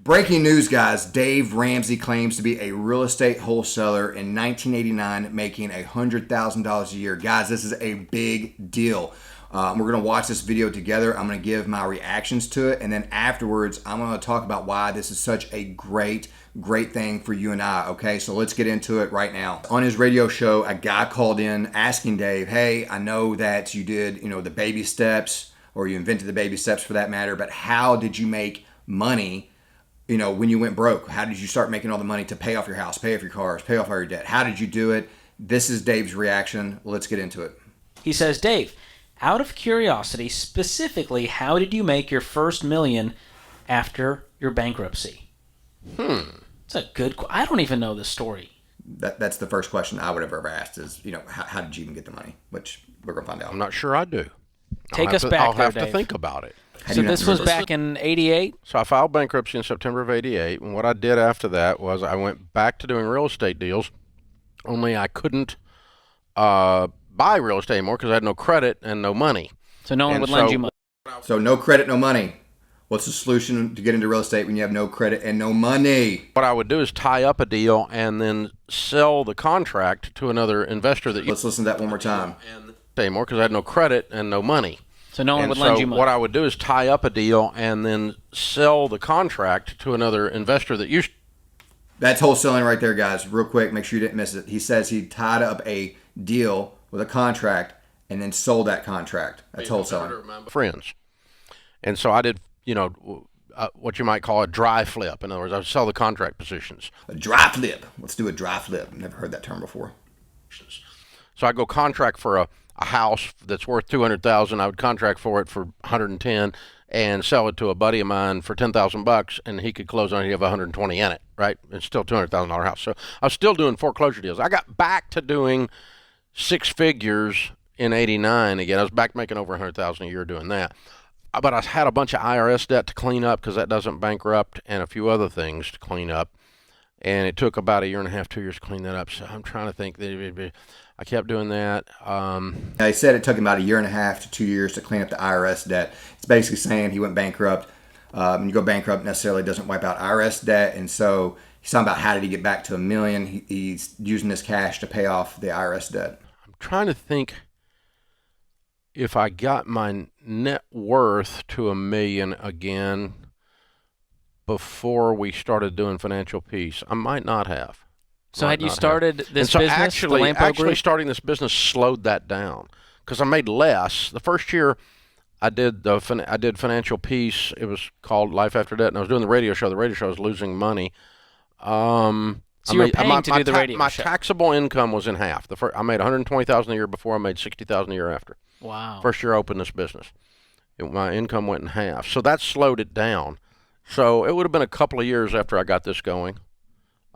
Breaking news, guys. Dave Ramsey claims to be a real estate wholesaler in 1989, making $100,000 a year. Guys, this is a big deal. We're going to watch this video together. I'm going to give my reactions to it. And then afterwards, I'm going to talk about why this is such a great thing for you and I. Okay, so let's get into it right now. On his radio show, a guy called in asking Dave, hey, I know that you did, the baby steps, or you invented the baby steps for that matter, but how did you make money when you went broke? How did you start making all the money to pay off your house, pay off your cars, pay off all your debt? How did you do it? This is Dave's reaction. Let's get into it. He says, Dave, out of curiosity, specifically, how did you make your first million after your bankruptcy? It's a good I don't even know the story. That's the first question I would have ever asked is, how did you even get the money? Which we're going to find out. I'm not sure I do. Take us back I'll there, have Dave. to think about it. So this was back in 88? So I filed bankruptcy in September of 88, and what I did after that was I went back to doing real estate deals, only I couldn't buy real estate anymore because I had no credit and no money. So no one would lend you money. So no credit, no money. What's the solution to get into real estate when you have no credit and no money? What I would do is tie up a deal and then sell the contract to another investor that Let's listen to that one more time. Anymore because I had no credit and no money. So no one would lend you money. What I would do is tie up a deal and then sell the contract to another investor that used. That's wholesaling right there, guys. Real quick, make sure you didn't miss it. He says he tied up a deal with a contract and then sold that contract. That's wholesaling. Friends. And so I did, what you might call a dry flip. In other words, I would sell the contract positions. A dry flip. Let's do a dry flip. I've never heard that term before. So I go contract for a house that's worth $200,000. I would contract for it for $110 and sell it to a buddy of mine for $10,000, and he could close on it. He'd have $120 in it, right? It's still $200,000 house. So I was still doing foreclosure deals. I got back to doing six figures in '89 again. I was back making over $100,000 a year doing that. But I had a bunch of IRS debt to clean up because that doesn't bankrupt, and a few other things to clean up. And it took about a year and a half, 2 years to clean that up. So I'm trying to think. I kept doing that. He said it took him about a year and a half to 2 years to clean up the IRS debt. It's basically saying he went bankrupt. When you go bankrupt, necessarily doesn't wipe out IRS debt. And so he's talking about how did he get back to $1 million. He's using this cash to pay off the IRS debt. I'm trying to think if I got my net worth to $1 million again before we started doing Financial Peace. I might not have. So had you started this so business, actually, the Lampo Group? starting this business slowed that down because I made less. The first year I did Financial Peace. It was called Life After Debt, and I was doing the radio show. The radio show was losing money. So you were paying to do the radio my show. My taxable income was in half. I made $120,000 a year before. I made $60,000 a year after. Wow. First year I opened this business, my income went in half. So that slowed it down. So it would have been a couple of years after I got this going.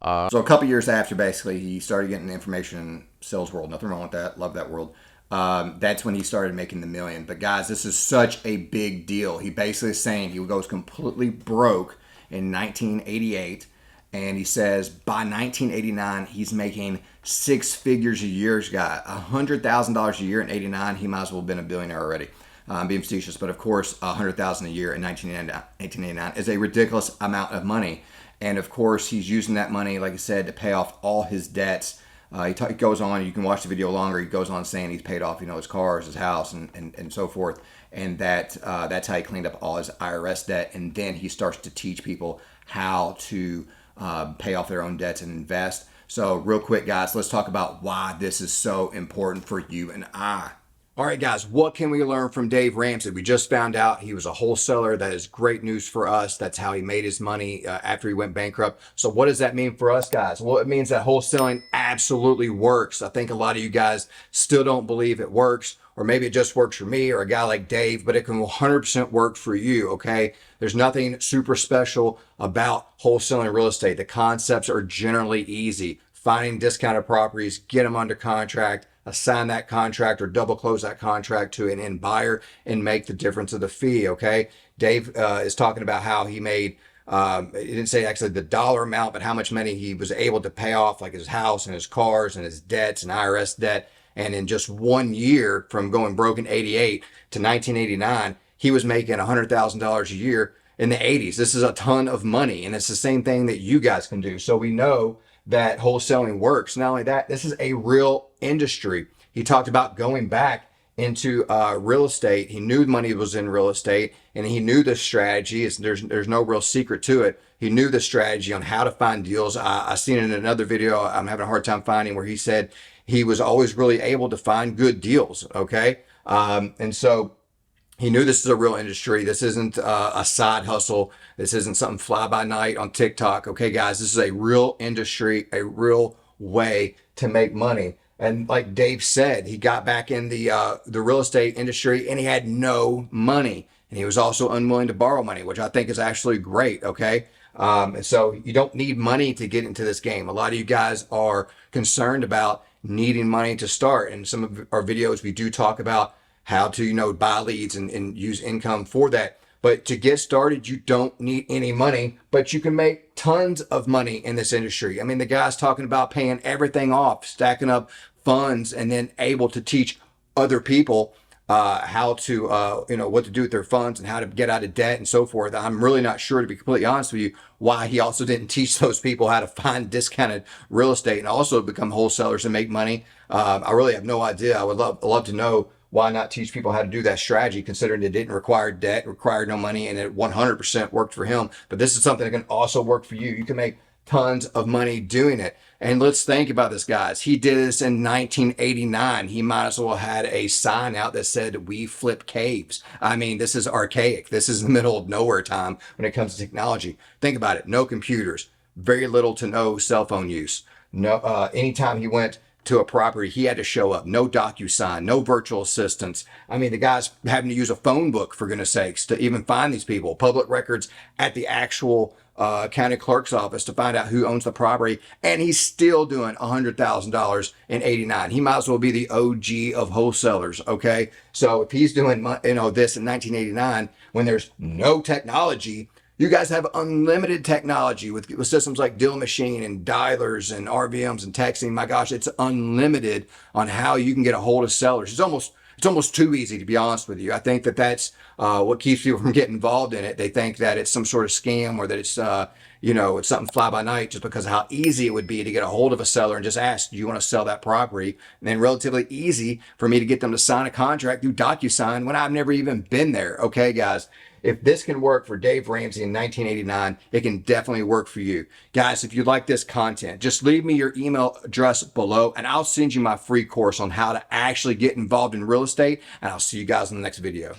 So a couple years after, basically, he started getting the information in sales world. Nothing wrong with that. Love that world. That's when he started making the million. But guys, this is such a big deal. He basically is saying he goes completely broke in 1988. And he says by 1989, he's making six figures a year. He's got $100,000 a year in 89. He might as well have been a billionaire already. I'm being facetious, but of course, $100,000 a year in 1989 is a ridiculous amount of money. And of course, he's using that money, like I said, to pay off all his debts. He goes on, you can watch the video longer, he goes on saying he's paid off, his cars, his house, and so forth. And that's how he cleaned up all his IRS debt. And then he starts to teach people how to pay off their own debts and invest. So real quick, guys, let's talk about why this is so important for you and I. All right, guys, what can we learn from Dave Ramsey? We just found out he was a wholesaler. That is great news for us. That's how he made his money after he went bankrupt. So what does that mean for us, guys? Well, it means that wholesaling absolutely works. I think a lot of you guys still don't believe it works, or maybe it just works for me or a guy like Dave, but it can 100% work for you, okay? There's nothing super special about wholesaling real estate. The concepts are generally easy. Finding discounted properties, get them under contract, assign that contract or double close that contract to an end buyer and make the difference of the fee, okay? Dave is talking about how he made, he didn't say actually the dollar amount, but how much money he was able to pay off, like his house and his cars and his debts and IRS debt. And in just 1 year from going broke in 88 to 1989, he was making $100,000 a year in the 80s. This is a ton of money, and it's the same thing that you guys can do. So we know that wholesaling works. Not only that, this is a real industry. He talked about going back into real estate. He knew money was in real estate, and he knew the strategy. There's no real secret to it. He knew the strategy on how to find deals. I seen it in another video I'm having a hard time finding, where he said he was always really able to find good deals. Okay. And so he knew this is a real industry. This isn't a side hustle. This isn't something fly by night on TikTok. Okay, guys, this is a real industry, a real way to make money. And like Dave said, he got back in the real estate industry, and he had no money, and he was also unwilling to borrow money, which I think is actually great. Okay. And so you don't need money to get into this game. A lot of you guys are concerned about needing money to start. And some of our videos, we do talk about how to, buy leads and use income for that. But to get started, you don't need any money, but you can make tons of money in this industry. I mean, the guy's talking about paying everything off, stacking up funds, and then able to teach other people how to, what to do with their funds and how to get out of debt and so forth. I'm really not sure, to be completely honest with you, why he also didn't teach those people how to find discounted real estate and also become wholesalers and make money. I really have no idea. I would love to know why not teach people how to do that strategy, considering it didn't require debt, required no money, and it 100% worked for him. But this is something that can also work for you. You can make tons of money doing it. And let's think about this, guys. He did this in 1989. He might as well had a sign out that said, "We flip caves." I mean, this is archaic. This is the middle of nowhere time when it comes to technology. Think about it. No computers, very little to no cell phone use. No, anytime he went to a property, he had to show up. No DocuSign, no virtual assistants. I mean, the guy's having to use a phone book, for goodness sakes, to even find these people. Public records at the actual county clerk's office to find out who owns the property. And he's still doing $100,000 in 89. He might as well be the OG of wholesalers. Okay. So if he's doing, this in 1989, when there's no technology, you guys have unlimited technology with systems like Deal Machine and dialers and RVMs and texting. My gosh, it's unlimited on how you can get a hold of sellers. It's almost too easy, to be honest with you. I think that's what keeps people from getting involved in it. They think that it's some sort of scam, or that it's it's something fly by night, just because of how easy it would be to get a hold of a seller and just ask, "Do you want to sell that property?" And then relatively easy for me to get them to sign a contract through DocuSign when I've never even been there. Okay, guys. If this can work for Dave Ramsey in 1989, it can definitely work for you. Guys, if you like this content, just leave me your email address below, and I'll send you my free course on how to actually get involved in real estate. And I'll see you guys in the next video.